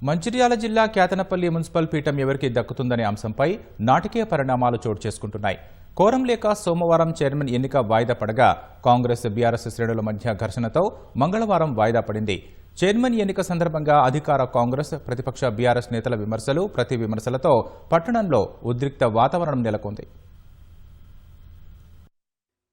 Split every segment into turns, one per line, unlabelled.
మంచిర్యాల జిల్లా కేతనపల్లి మున్సిపల్ పీఠం ఎవరికి దక్కుతుందనే అంశంపై నాటకీయ పరిణామాలు చోటు చేసుకుంటున్నాయి. కోరం లేక సోమవారం చైర్మన్ ఎన్నిక వాయిదా పడగా కాంగ్రెస్ బీఆర్ఎస్ శ్రేణుల మధ్య ఘర్షణతో మంగళవారం వాయిదా పడింది. చైర్మన్ ఎన్నిక సందర్భంగా అధికార కాంగ్రెస్, ప్రతిపక్ష బీఆర్ఎస్ నేతల విమర్శలు, ప్రతి విమర్శలతో పట్టణంలో ఉద్రిక్త వాతావరణం నెలకొంది.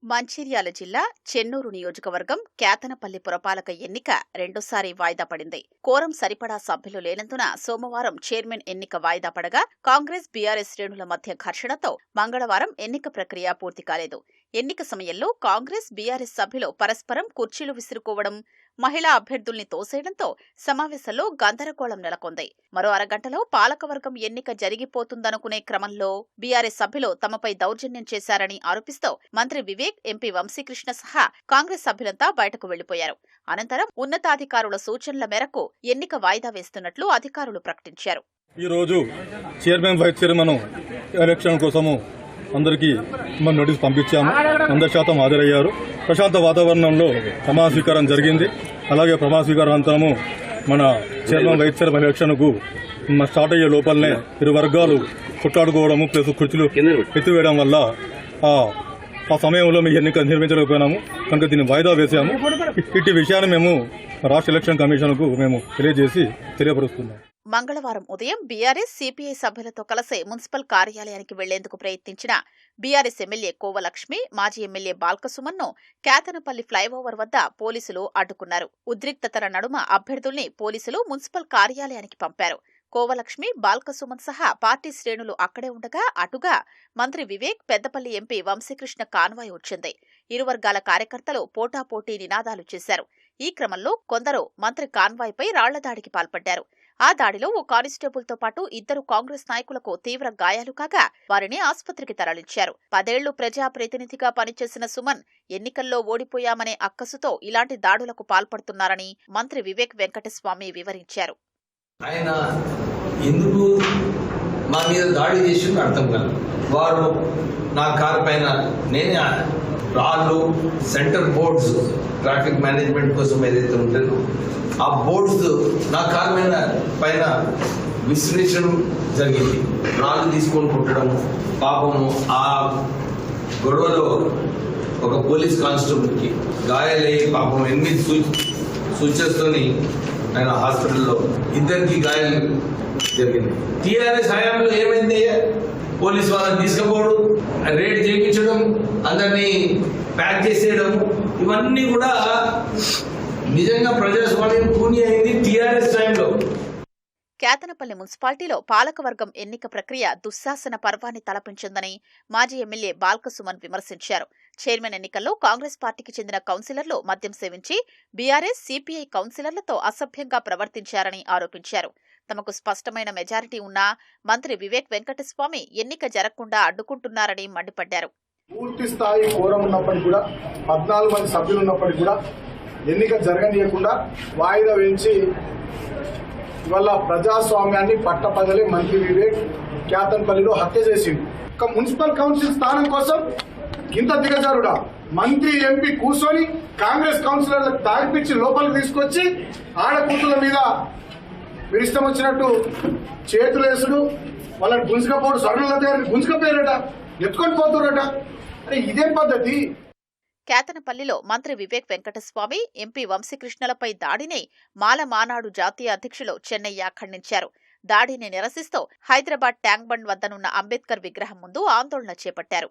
మంచిర్యాల జిల్లా చెన్నూరు నియోజకవర్గం కేతనపల్లి పురపాలక ఎన్నిక రెండోసారి వాయిదా పడింది. కోరం సరిపడా సభ్యులు లేనందున సోమవారం చైర్మన్ ఎన్నిక వాయిదా పడగా కాంగ్రెస్ బీఆర్ఎస్ శ్రేణుల మధ్య ఘర్షణతో మంగళవారం ఎన్నిక ప్రక్రియ పూర్తి కాలేదు. ఎన్నిక సమయంలో కాంగ్రెస్ బీఆర్ఎస్ సభ్యులు పరస్పరం కుర్చీలు విసురుకోవడం, మహిళా అభ్యర్థుల్ని తోసేయడంతో సమావేశంలో గందరగోళం నెలకొంది. మరో అరగంటలో పాలకవర్గం ఎన్నిక జరిగిపోతుందనుకునే క్రమంలో బీఆర్ఎస్ సభ్యులు తమపై దౌర్జన్యం చేశారని ఆరోపిస్తూ మంత్రి వివేక్, ఎంపీ వంశీకృష్ణ సహా కాంగ్రెస్ సభ్యులంతా బయటకు వెళ్లిపోయారు. అనంతరం ఉన్నతాధికారుల సూచనల మేరకు ఎన్నిక వాయిదా వేస్తున్నట్లు అధికారులు ప్రకటించారు.
ఈ రోజు చైర్మన్, వైస్ చైర్మన్ ఎలక్షన్ కోసము అందరికీ నోటీస్ పంపించాము. 100% హాజరయ్యారు. ప్రశాంత వాతావరణంలో ప్రమాణ స్వీకారం జరిగింది. అలాగే ప్రమాణ స్వీకారం అంతము మన చైర్మన్, వైస్ చైర్మన్ ఎలక్షన్కు స్టార్ట్ అయ్యే లోపలనే ఇరు వర్గాలు కొట్లాడుకోవడము ప్లస్ కుర్చీలు ఎత్తివేయడం వల్ల ఆ సమయంలో మీ ఎన్నిక నిర్వహించలేకపోయినాము. కనుక దీన్ని వాయిదా వేసాము. ఇట్టి విషయాన్ని మేము రాష్ట్ర ఎలక్షన్ కమిషన్కు మేము తెలియపరుస్తున్నాం.
మంగళవారం ఉదయం బీఆర్ఎస్, సిపిఐ సభ్యులతో కలిసి మున్సిపల్ కార్యాలయానికి వెళ్లేందుకు ప్రయత్నించిన బీఆర్ఎస్ ఎమ్మెల్యే కోవలక్ష్మి, మాజీ ఎమ్మెల్యే బాల్కసుమన్ను కేతనపల్లి ఫ్లైఓవర్ వద్ద పోలీసులు అడ్డుకున్నారు. ఉద్రిక్తతల నడుమ అభ్యర్థుల్ని పోలీసులు మున్సిపల్ కార్యాలయానికి పంపారు. కోవలక్ష్మి, బాల్కసుమన్ సహా పార్టీ శ్రేణులు అక్కడే ఉండగా అటుగా మంత్రి వివేక్, పెద్దపల్లి ఎంపీ వంశీకృష్ణ కాన్వాయ్ వచ్చింది. ఇరు వర్గాల కార్యకర్తలు పోటాపోటీ నినాదాలు చేశారు. ఈ క్రమంలో కొందరు మంత్రి కాన్వాయ్పై రాళ్లదాడికి పాల్పడ్డారు. ఆ దాడిలో ఓ కానిస్టేబుల్తో పాటు 2 కాంగ్రెస్ నాయకులకు తీవ్ర గాయాలు కాగా వారిని ఆసుపత్రికి తరలించారు. 10 ఏళ్లు ప్రజాప్రతినిధిగా పనిచేసిన సుమన్ ఎన్నికల్లో ఓడిపోయామనే అక్కసుతో ఇలాంటి దాడులకు పాల్పడుతున్నారని మంత్రి వివేక్ వెంకటస్వామి వివరించారు.
ఆయన ఎందుకు మా మీద దాడి చేసి అర్థం కాదు. వారు నా కారు పైన నేనే రాళ్ళు, సెంటర్ బోర్డ్స్, ట్రాఫిక్ మేనేజ్మెంట్ కోసం ఏదైతే ఉంటుందో ఆ బోర్డ్స్ నా కారు పైన విశ్లేషణం జరిగింది. రాళ్ళు తీసుకొని కుట్టడం, పాపము ఆ గొడవలో ఒక పోలీస్ కానిస్టేబుల్కి గాయాలయ్యి పాపం 8 సూచనతోని ఆయన హాస్పిటల్లో 2కి గాయాలు జరిగింది. టీఆర్ఎస్ హయాంలో ఏమైంది? పోలీస్ వాళ్ళని తీసుకుపోవడం, రేడ్ చేయించడం, అందరినీ ప్యాక్ చేసేయడం, ఇవన్నీ కూడా నిజంగా ప్రజాస్వామ్యం కూని అయింది టీఆర్ఎస్ టైంలో.
కేతనపల్లి మున్సిపాలిటీలో పాలకవర్గం ఎన్నిక ప్రక్రియ దుశ్శాసన పర్వాన్ని తలపించిందని మాజీ ఎమ్మెల్యే బాల్కసుమన్ విమర్శించారు. చైర్మన్ ఎన్నికల్లో కాంగ్రెస్ పార్టీకి చెందిన కౌన్సిలర్లు మద్యం సేవించి బీఆర్ఎస్, సిపిఐ కౌన్సిలర్లతో అసభ్యంగా ప్రవర్తించారని ఆరోపించారు. తమకు స్పష్టమైన మెజారిటీ ఉన్నా మంత్రి వివేక్ వెంకటస్వామి ఎన్నిక జరగకుండా అడ్డుకుంటున్నారని మండిపడ్డారు.
పూర్తి స్థాయి కోరం ఉన్నప్పటికీ కూడా 14 మంది సభ్యులు ఉన్నప్పటికీ కూడా ఎన్నిక జరగనీయకుండా వాయిదా వేయించి ఇవాళ ప్రజాస్వామ్యాన్ని పట్టపగలే మంత్రి వివేక్ కేతనపల్లిలో హత్య చేసింది. ఒక మున్సిపల్ కౌన్సిల్ స్థానం కోసం ఇంత దిగజారుడా? మంత్రి, ఎంపీ కూర్చొని కాంగ్రెస్ కౌన్సిలర్లకు తాగిపించి లోపలికి తీసుకొచ్చి ఆడకూతుల మీద ఇష్టం వచ్చినట్టు చేతులేసుడు, వాళ్ళని గుంజుకపోడు, స్వర్ణలత గారిని గుంజుకపోయారట, ఎత్తుకొని పోతురట. అరే ఇదేం పద్ధతి?
కేతనపల్లిలో మంత్రి వివేక్ వెంకటస్వామి, ఎంపీ వంశీకృష్ణలపై దాడిని మాల మానాడు జాతీయ అధ్యక్షులు చెన్నయ్య ఖండించారు. దాడిని నిరసిస్తూ హైదరాబాద్ ట్యాంక్ బండ్ వద్దనున్న అంబేద్కర్ విగ్రహం ముందు ఆందోళన చేపట్టారు.